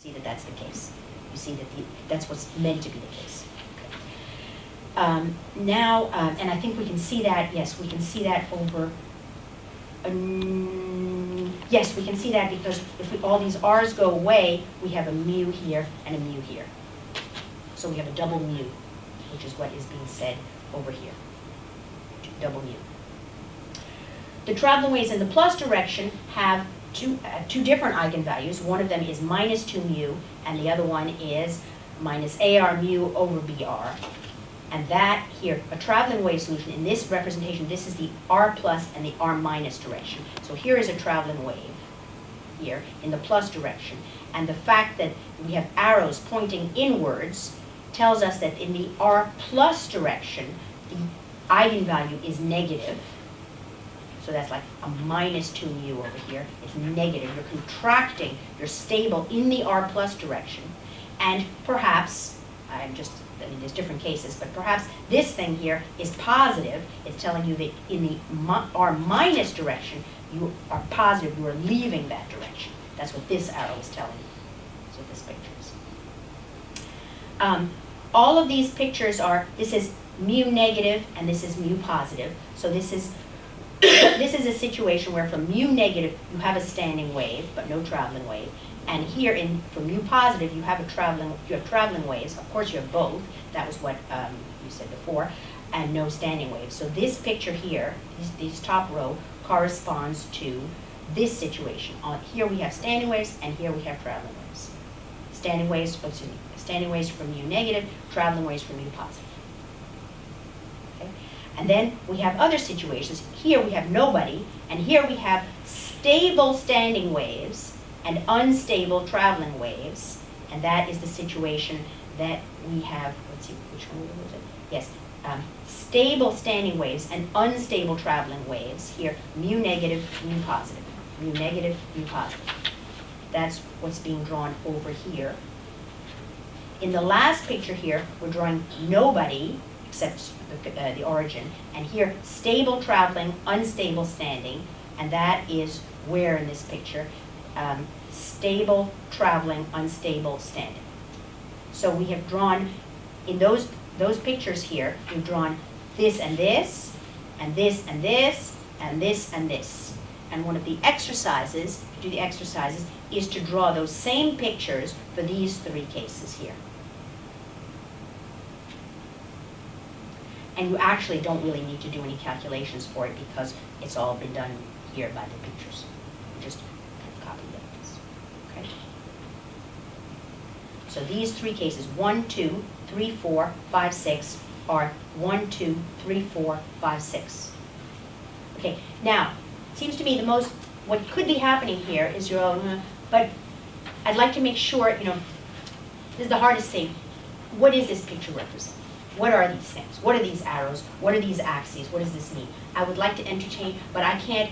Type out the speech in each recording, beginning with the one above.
see that that's the case. You see that that's what's meant to be the case. Now, and I think we can see that, yes, we can see that over, yes, we can see that because if all these r's go away, we have a mu here and a mu here. So we have a double mu, which is what is being said over here, double mu. The traveling waves in the plus direction have two different eigenvalues. One of them is minus 2 mu, and the other one is minus AR mu over BR. And that here, a traveling wave solution, in this representation, this is the R plus and the R minus direction. So here is a traveling wave here in the plus direction. And the fact that we have arrows pointing inwards tells us that in the R plus direction, the eigenvalue is negative. So that's like a minus 2 mu over here. It's negative. You're contracting. You're stable in the R plus direction. And perhaps, I mean, there's different cases, but perhaps this thing here is positive. It's telling you that in the R minus direction, you are positive. You are leaving that direction. That's what this arrow is telling you. That's what this picture is. All of these pictures are, this is mu negative and this is mu positive. So this is this is a situation where from mu negative you have a standing wave but no traveling wave, and here for mu positive you have traveling waves. Of course you have both. That was what you said before, and no standing waves. So this picture here, this top row corresponds to this situation. Here we have standing waves and here we have traveling waves. Standing waves from mu negative, traveling waves from mu positive. And then we have other situations. Here we have nobody, and here we have stable standing waves and unstable traveling waves. And that is the situation that we have, let's see, which one was it? Yes, stable standing waves and unstable traveling waves. Here, mu negative, mu positive. Mu negative, mu positive. That's what's being drawn over here. In the last picture here, we're drawing nobody, except the origin, and here stable traveling, unstable standing, and that is where in this picture, stable traveling, unstable standing. So we have drawn, in those pictures here, we've drawn this and this, and this and this, and this and this. And one of the exercises, to do the exercises, is to draw those same pictures for these three cases here. And you actually don't really need to do any calculations for it because it's all been done here by the pictures. You just copy those. Okay? So these three cases, 1, 2, 3, 4, 5, 6, are 1, 2, 3, 4, 5, 6. Okay, now, it seems to me what could be happening here is but I'd like to make sure, this is the hardest thing. What does this picture represent? What are these things? What are these arrows? What are these axes? What does this mean? I would like to entertain, but I can't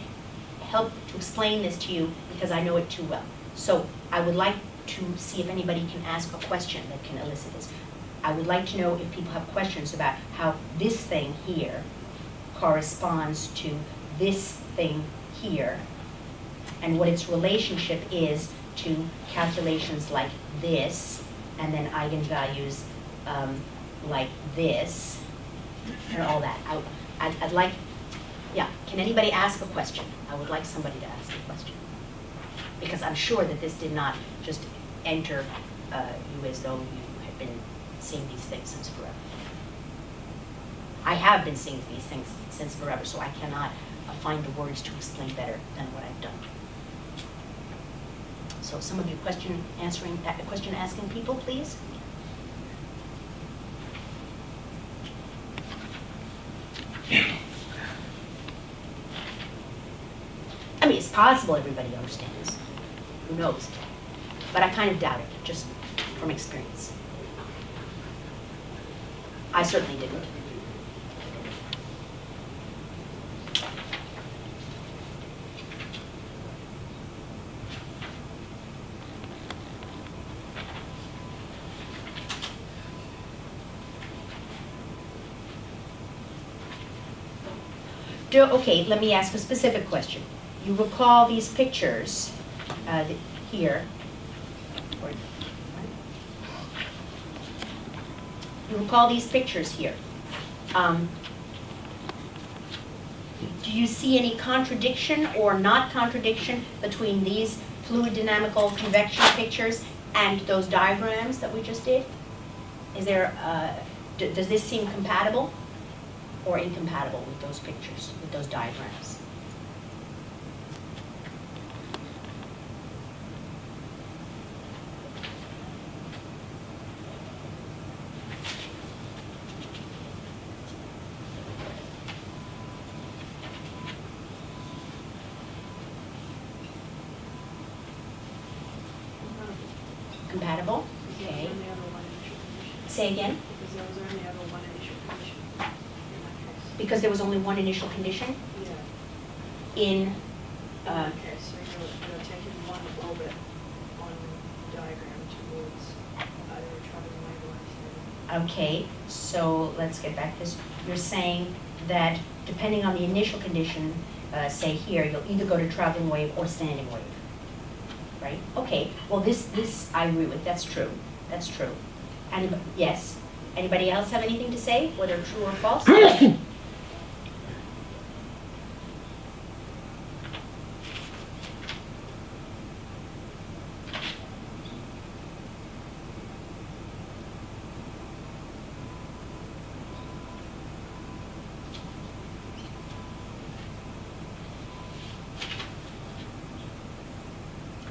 help to explain this to you because I know it too well. So I would like to see if anybody can ask a question that can elicit this. I would like to know if people have questions about how this thing here corresponds to this thing here and what its relationship is to calculations like this and then eigenvalues like this, and all that. I'd like, yeah, can anybody ask a question? I would like somebody to ask a question. Because I'm sure that this did not just enter you as though you had been seeing these things since forever. I have been seeing these things since forever, so I cannot find the words to explain better than what I've done. So some of you question asking people, please. I mean, it's possible everybody understands. Who knows? But I kind of doubt it, just from experience. I certainly didn't. Okay, let me ask a specific question. You recall these pictures here, toward. You recall these pictures here. Do you see any contradiction or not contradiction between these fluid dynamical convection pictures and those diagrams that we just did? Is there, does this seem compatible or incompatible with those pictures, with those diagrams? Compatible? Okay. Say again? Because there was only one initial condition? Yeah. In, Okay, so you're taking one orbit on the diagram towards either traveling wave or standing. okay, so let's get back to this. You're saying that depending on the initial condition, say here, you'll either go to traveling wave or standing wave. Right? Okay, well this I agree with, that's true, that's true. And yes, anybody else have anything to say, whether true or false?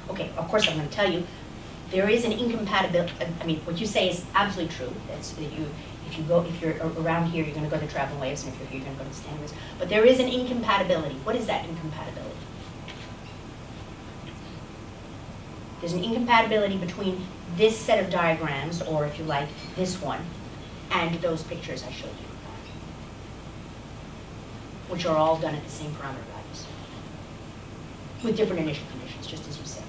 Okay, of course I'm going to tell you, there is an incompatibility. I mean, what you say is absolutely true. That's that if you're around here, you're going to go to traveling waves, and if you're here, you're going to go to standing waves. But there is an incompatibility. What is that incompatibility? There's an incompatibility between this set of diagrams, or if you like, this one, and those pictures I showed you, which are all done at the same parameter values, with different initial conditions, just as you said.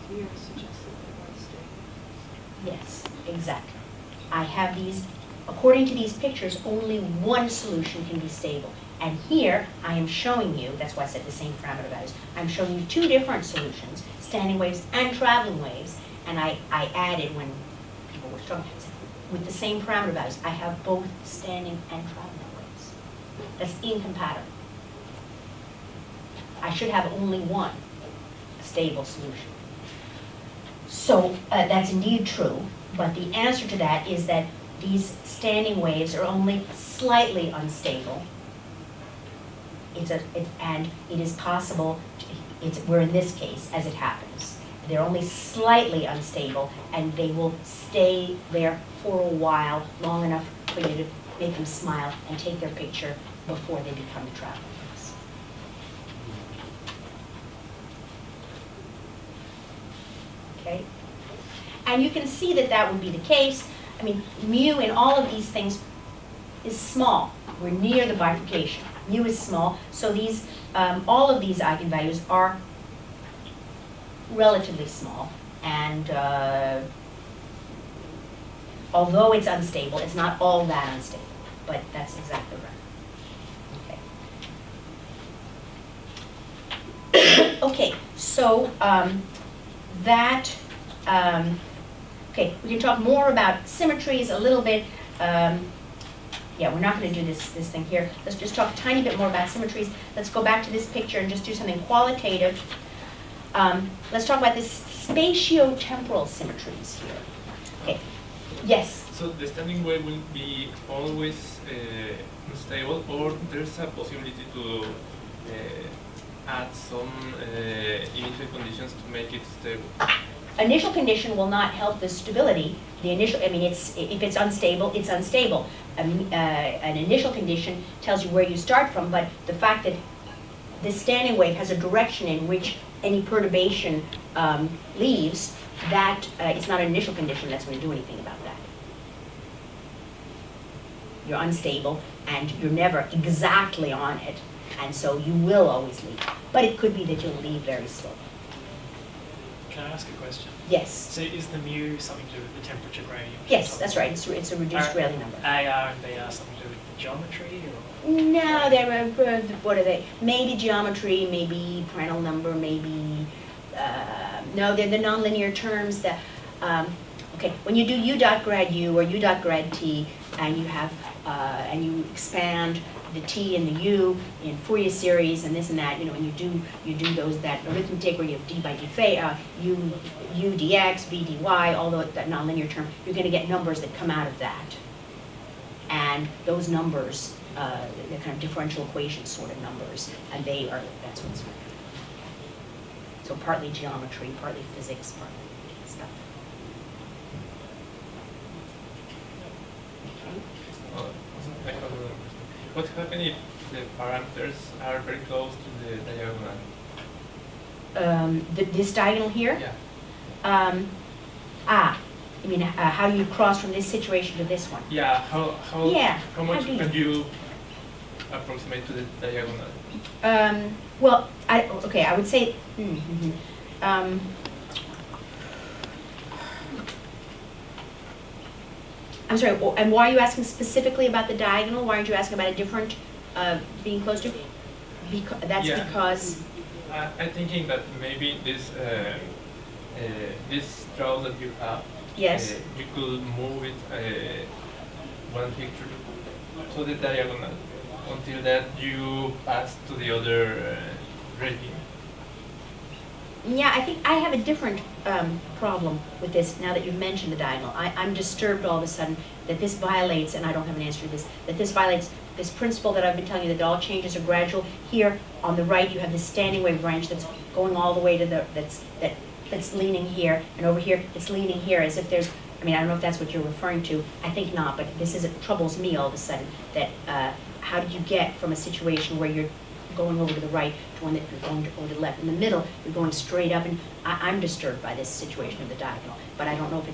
You ever suggested that one stay? Yes, exactly. I have these, according to these pictures, only one solution can be stable. And here, I am showing you, that's why I said the same parameter values, I'm showing you two different solutions, standing waves and traveling waves, and I added when people were talking, with the same parameter values, I have both standing and traveling waves. That's incompatible. I should have only one stable solution. So that's indeed true, but the answer to that is that these standing waves are only slightly unstable. And it is possible, we're in this case, as it happens. They're only slightly unstable, and they will stay there for a while, long enough for you to make them smile and take their picture before they become traveling waves. Okay? And you can see that that would be the case. I mean, mu in all of these things is small. We're near the bifurcation. Mu is small, so these, all of these eigenvalues are relatively small, and although it's unstable, it's not all that unstable, but that's exactly right. Okay. Okay, so okay, we can talk more about symmetries a little bit. Yeah, we're not going to do this thing here. Let's just talk a tiny bit more about symmetries. Let's go back to this picture and just do something qualitative. Let's talk about this spatio-temporal symmetries here. Okay. Yes? So the standing wave will be always stable, or there's a possibility to add some initial conditions to make it stable? Initial condition will not help the stability. The initial, I mean, if it's unstable, it's unstable. An initial condition tells you where you start from, but the fact that this standing wave has a direction in which any perturbation leaves, that it's not an initial condition that's going to do anything about that. You're unstable, and you're never exactly on it, and so you will always leave. But it could be that you'll leave very slowly. Can I ask a question? Yes, So is the mu something to do with the temperature gradient? yes, that's right, it's a reduced Are Rayleigh number. AR and BR something to do with geometry or? No, what are they? Maybe geometry, maybe Prandtl number, maybe, no, they're the nonlinear terms that, okay, when you do u dot grad u or u dot grad t, and you have, and you expand the t and the u in Fourier series and this and that, and you do those, that arithmetic where you have d by d phi, u dx, v dy, all that nonlinear term, you're gonna get numbers that come out of that. And those numbers, they're kind of differential equation sort of numbers, and that's what's meant. So partly geometry, partly physics, partly stuff. I have another question. What happens if the parameters are very close to the diagonal? This diagonal here? Yeah. You mean how do you cross from this situation to this one? Yeah. Yeah, How much how do you- can you approximate to the diagonal? Well, I would say, I'm sorry, and why are you asking specifically about the diagonal? Why aren't you asking about a different, being close to? That's Yeah. because, I'm thinking that maybe this draw that you have, yes, you could move it one picture to the diagonal until that you pass to the other regime. yeah, I think I have a different problem with this now that you've mentioned the diagonal. I'm disturbed all of a sudden that this violates, and I don't have an answer to this, that this violates this principle that I've been telling you, that all changes are gradual. Here on the right, you have this standing wave branch that's going all the way to that's leaning here, and over here, it's leaning here, as if there's, I mean, I don't know if that's what you're referring to. I think not, but it troubles me all of a sudden, that how do you get from a situation where you're going over to the right to one that you're going over to the left? In the middle, you're going straight up, and I'm disturbed by this situation of the diagonal, but I don't know if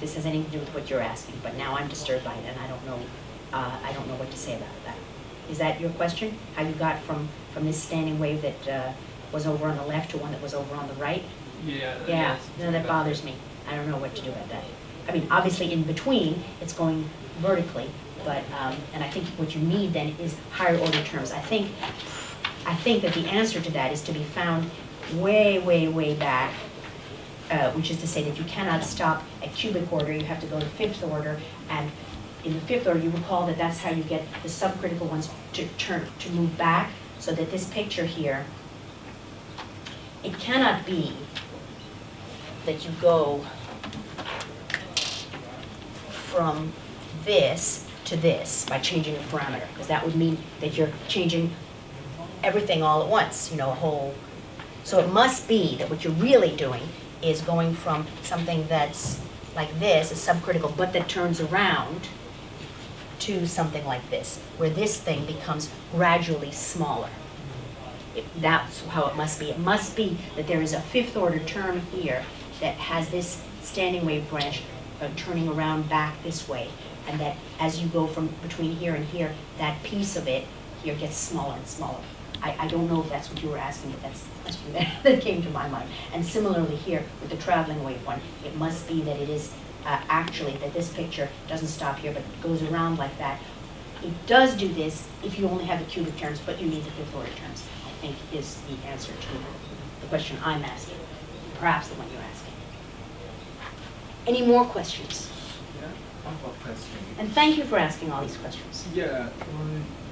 this has anything to do with what you're asking, but now I'm disturbed by it, and I don't know what to say about that. Is that your question? How you got from this standing wave that was over on the left to one that was over on the right? Yeah. Yeah, no, that bothers me. I don't know what to do about that. I mean, obviously in between, it's going vertically, but, and I think what you need then is higher order terms. I think that the answer to that is to be found way, way, way back, which is to say that you cannot stop at cubic order, you have to go to fifth order, and in the fifth order, you recall that that's how you get the subcritical ones to move back, so that this picture here, it cannot be that you go from this to this by changing a parameter, because that would mean that you're changing everything all at once, a whole. So it must be that what you're really doing is going from something that's like this, a subcritical, but that turns around, to something like this, where this thing becomes gradually smaller. That's how it must be. It must be that there is a fifth order term here that has this standing wave branch turning around back this way, and that as you go from between here and here, that piece of it here gets smaller and smaller. I don't know if that's what you were asking, but that's the question that came to my mind. And similarly here with the traveling wave one, it must be that it is actually that this picture doesn't stop here, but goes around like that. It does do this if you only have the cubic terms, but you need the fifth order terms, I think is the answer to the question I'm asking, perhaps the one you're asking. Any more questions? Yeah, one more question. And thank you for asking all these questions. Yeah,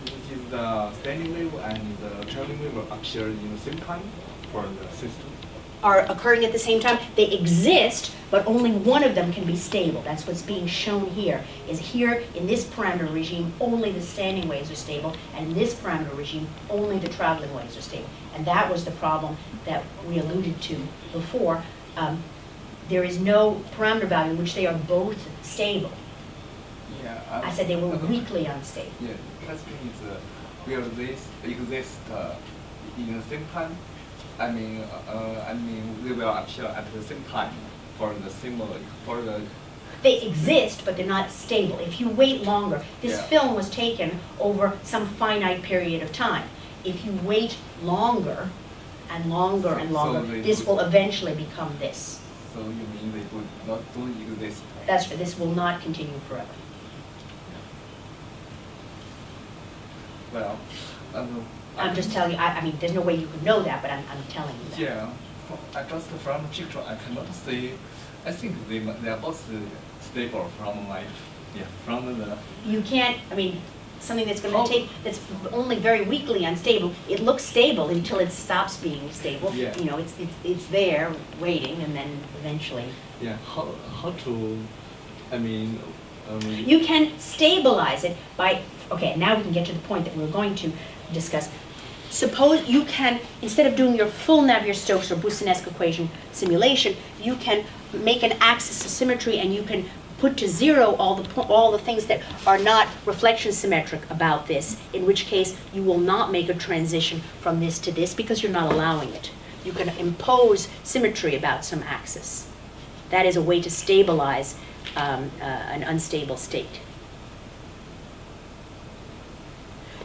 which is the standing wave and the traveling wave appear in the same time for the system? Are occurring at the same time. They exist, but only one of them can be stable. That's what's being shown here, is here in this parameter regime, only the standing waves are stable, and in this parameter regime, only the traveling waves are stable. And that was the problem that we alluded to before. There is no parameter value in which they are both stable. Yeah. I said they were weakly unstable. Yeah, question is, will this exist in the same time? I mean, they will appear at the same time for the They exist, but they're not stable. If you wait longer, this Yeah. film was taken over some finite period of time. If you wait longer, and longer and So longer. they This would- will eventually become this. So you mean they would not do exist? That's right, this will not continue forever. Well, I'm just telling you, I mean, there's no way you could know that, but I'm telling you that. Yeah, just from the picture, I cannot say. I think they are both stable from my, from the. You can't, I mean, something that's Oh. gonna take, that's only very weakly unstable, it looks stable until it stops being stable. Yeah. You know, it's there, waiting, and then eventually. Yeah, how to, I mean. You can stabilize it by, okay, now we can get to the point that we were going to discuss. Suppose you can, instead of doing your full Navier-Stokes or Boussinesq equation simulation, you can make an axis of symmetry and you can put to zero all the things that are not reflection symmetric about this, in which case you will not make a transition from this to this because you're not allowing it. You can impose symmetry about some axis. That is a way to stabilize an unstable state.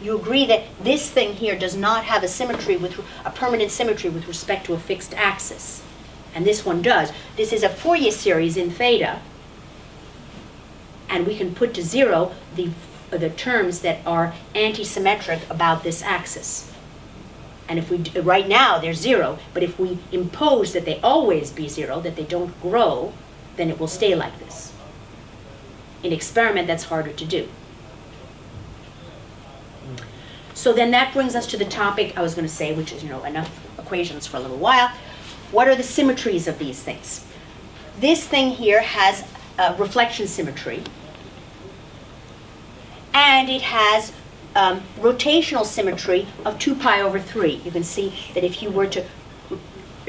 You agree that this thing here does not have a permanent symmetry with respect to a fixed axis. And this one does. This is a Fourier series in theta. And we can put to zero the terms that are anti-symmetric about this axis. And if we, right now they're zero, but if we impose that they always be zero, that they don't grow, then it will stay like this. In experiment, that's harder to do. So then that brings us to the topic I was going to say, which is, enough equations for a little while. What are the symmetries of these things? This thing here has reflection symmetry, and it has rotational symmetry of 2 pi over 3. You can see that if you were to,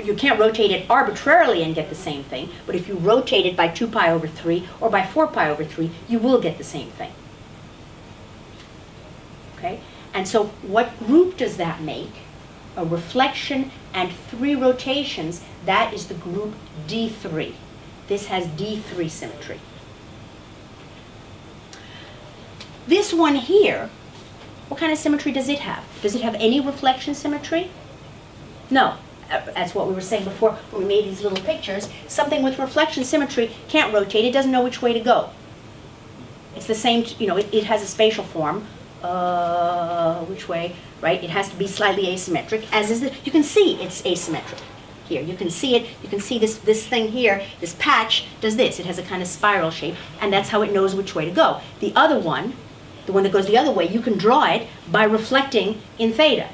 you can't rotate it arbitrarily and get the same thing, but if you rotate it by 2 pi over 3 or by 4 pi over 3, you will get the same thing. Okay? And so what group does that make? A reflection and 3 rotations, that is the group D3. This has D3 symmetry. This one here, what kind of symmetry does it have? Does it have any reflection symmetry? No. That's what we were saying before when we made these little pictures. Something with reflection symmetry can't rotate. It doesn't know which way to go. It's the same, it has a spatial form. Which way, right? It has to be slightly asymmetric, as is you can see it's asymmetric here. You can see it, you can see this thing here, this patch does this. It has a kind of spiral shape, and that's how it knows which way to go. The other one, the one that goes the other way, you can draw it by reflecting in theta.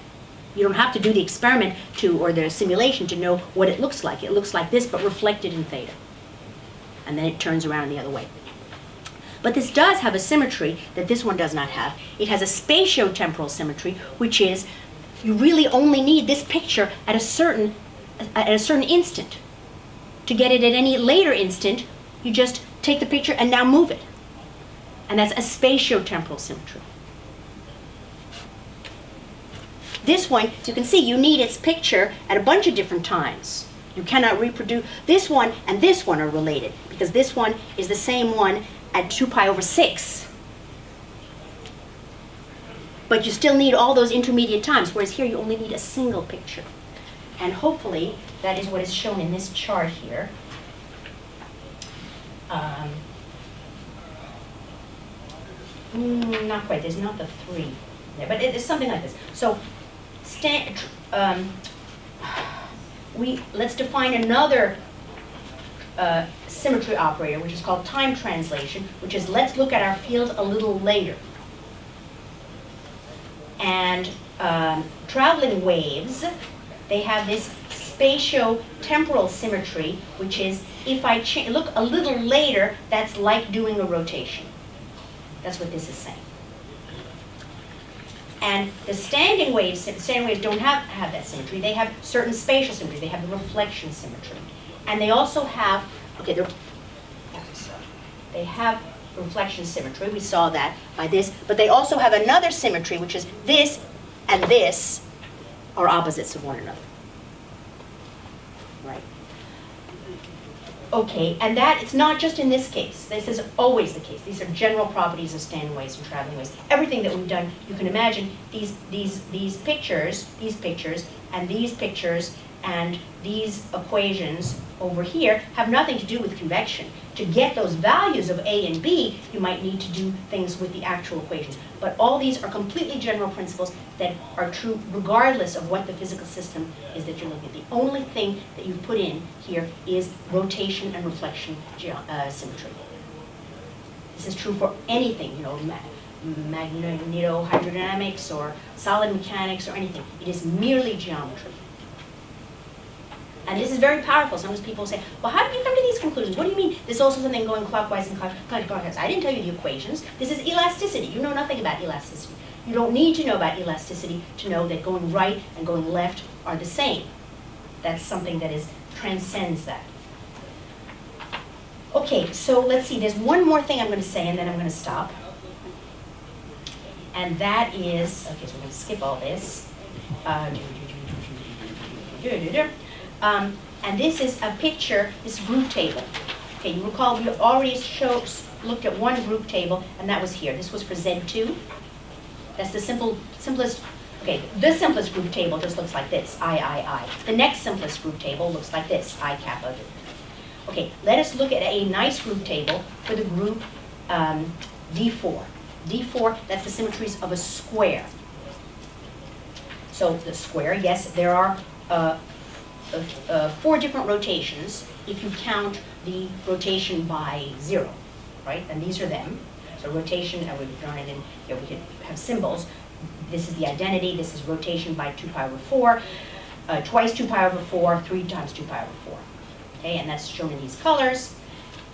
You don't have to do the experiment or the simulation to know what it looks like. It looks like this, but reflected in theta. And then it turns around the other way. But this does have a symmetry that this one does not have. It has a spatiotemporal symmetry, which is you really only need this picture at a certain instant. To get it at any later instant, you just take the picture and now move it. And that's a spatiotemporal symmetry. This one, you can see you need its picture at a bunch of different times. You cannot reproduce. This one and this one are related because this one is the same one at 2 pi over 6. But you still need all those intermediate times, whereas here you only need a single picture. And hopefully that is what is shown in this chart here. Not quite, there's not the 3 there, but it's something like this. So let's define another symmetry operator, which is called time translation, which is let's look at our field a little later. And traveling waves, they have this spatio-temporal symmetry, which is if I look a little later, that's like doing a rotation. That's what this is saying. And the standing waves don't have that symmetry. They have certain spatial symmetry. They have the reflection symmetry. And they also have, they have reflection symmetry. We saw that by this. But they also have another symmetry, which is this and this are opposites of one another. Right? Okay, and that, it's not just in this case. This is always the case. These are general properties of standing ways and traveling ways. Everything that we've done, you can imagine these pictures, and these pictures, and these equations over here have nothing to do with convection. To get those values of A and B, you might need to do things with the actual equations. But all these are completely general principles that are true regardless of what the physical system is that you're looking at. The only thing that you put in here is rotation and reflection symmetry. This is true for anything, you know, magnetohydrodynamics or solid mechanics or anything. It is merely geometry. And this is very powerful. Sometimes people say, well, how did you come to these conclusions? What do you mean there's also something going clockwise and counterclockwise? I didn't tell you the equations. This is elasticity. You know nothing about elasticity. You don't need to know about elasticity to know that going right and going left are the same. That's something that transcends that. Okay, so let's see. There's one more thing I'm going to say, and then I'm going to stop. And that is, okay, so we're going to skip all this. And this is a picture, this group table. Okay, you recall we already looked at one group table, and that was here. This was for Z2. That's the simplest, okay, the simplest group table just looks like this, I. The next simplest group table looks like this, I kappa. Okay, let us look at a nice group table for the group D4. D4, that's the symmetries of a square. So the square, yes, there are 4 different rotations if you count the rotation by 0, right? And these are them. So rotation, we've drawn it in, here we could have symbols. This is the identity, this is rotation by 2 pi over 4, twice 2 pi over 4, 3 times 2 pi over 4. Okay, and that's shown in these colors.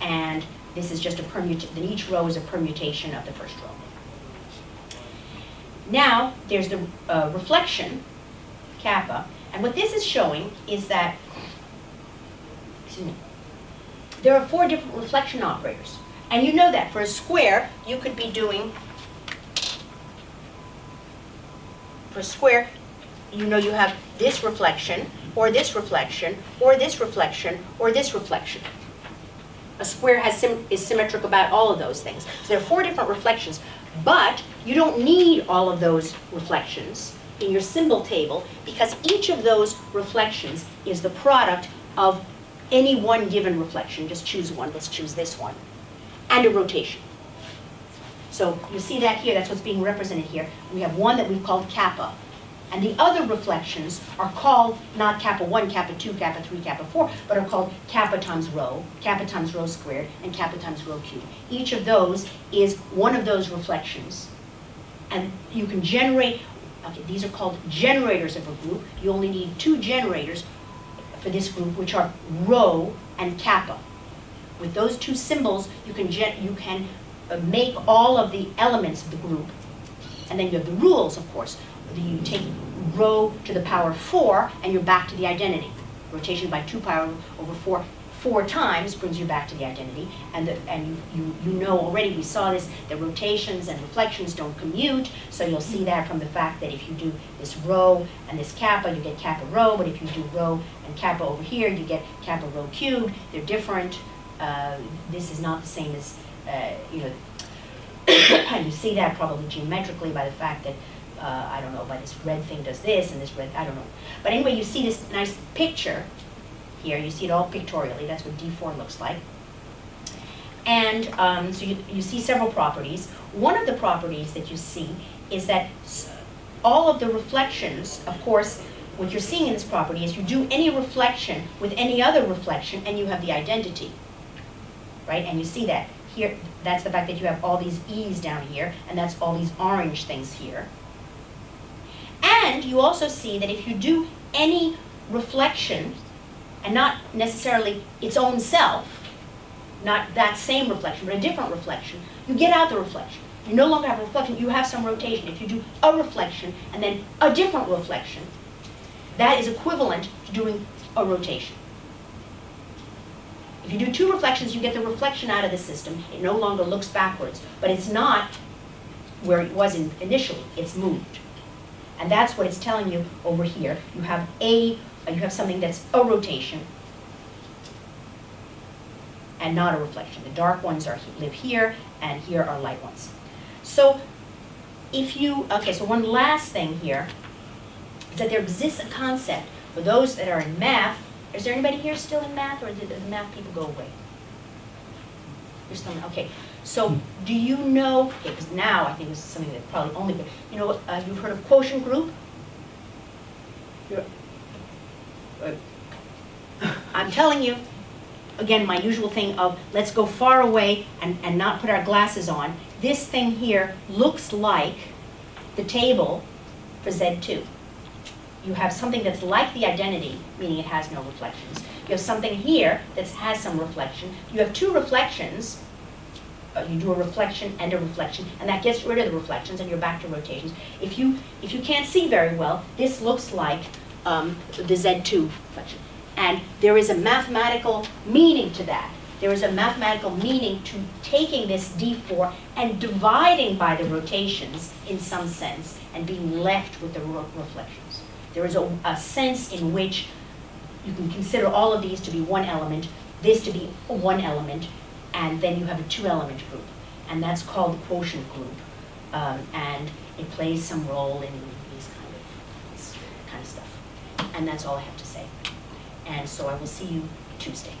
And this is just a permutation, then each row is a permutation of the first row. Now, there's the reflection, kappa. And what this is showing is that, excuse me, there are 4 different reflection operators. And you know that for a square, you could be doing, for a square, you know you have this reflection, or this reflection, or this reflection, or this reflection. A square is symmetric about all of those things. So there are 4 different reflections, but you don't need all of those reflections in your symbol table because each of those reflections is the product of any one given reflection. Just choose one. Let's choose this one. And a rotation. So you see that here. That's what's being represented here. We have one that we've called kappa. And the other reflections are called not kappa 1, kappa 2, kappa 3, kappa 4, but are called kappa times rho squared, and kappa times rho cubed. Each of those is one of those reflections. And you can generate, okay, these are called generators of a group. You only need 2 generators for this group, which are rho and kappa. With those 2 symbols, you can make all of the elements of the group. And then you have the rules, of course. You take rho to the power 4, and you're back to the identity. Rotation by 2 pi over 4 times brings you back to the identity. And you know already, we saw this, that rotations and reflections don't commute. So you'll see that from the fact that if you do this rho and this kappa, you get kappa rho. But if you do rho and kappa over here, you get kappa rho cubed. They're different. This is not the same as, and you see that probably geometrically by the fact that I don't know, by this red thing does this, and this red, I don't know. But anyway, you see this nice picture here. You see it all pictorially. That's what D4 looks like. And so you see several properties. One of the properties that you see is that all of the reflections, of course, what you're seeing in this property is you do any reflection with any other reflection, and you have the identity, right? And you see that here. That's the fact that you have all these E's down here, and that's all these orange things here. And you also see that if you do any reflection, and not necessarily its own self, not that same reflection, but a different reflection, you get out the reflection. You no longer have a reflection, you have some rotation. If you do a reflection and then a different reflection, that is equivalent to doing a rotation. If you do 2 reflections, you get the reflection out of the system. It no longer looks backwards, but it's not where it was initially. It's moved. And that's what it's telling you over here. You have something that's a rotation. and not a reflection. The dark ones live here, and here are light ones. So if you, okay, so one last thing here is that there exists a concept for those that are in math. Is there anybody here still in math, or did the math people go away? You're still in, okay. So do you know, okay, because now I think this is something that probably only, you know, you've heard of quotient group? I'm telling you, again, my usual thing of let's go far away and not put our glasses on. This thing here looks like the table for Z2. You have something that's like the identity, meaning it has no reflections. You have something here that has some reflection. You have two reflections. You do a reflection and a reflection, and that gets rid of the reflections, and you're back to rotations. If you can't see very well, this looks like the Z2 reflection. And there is a mathematical meaning to that. There is a mathematical meaning to taking this D4 and dividing by the rotations in some sense and being left with the reflections. There is a sense in which you can consider all of these to be one element, this to be one element, and then you have a two-element group. And that's called the quotient group. And it plays some role in this kind of stuff. And that's all I have to say. And so I will see you Tuesday.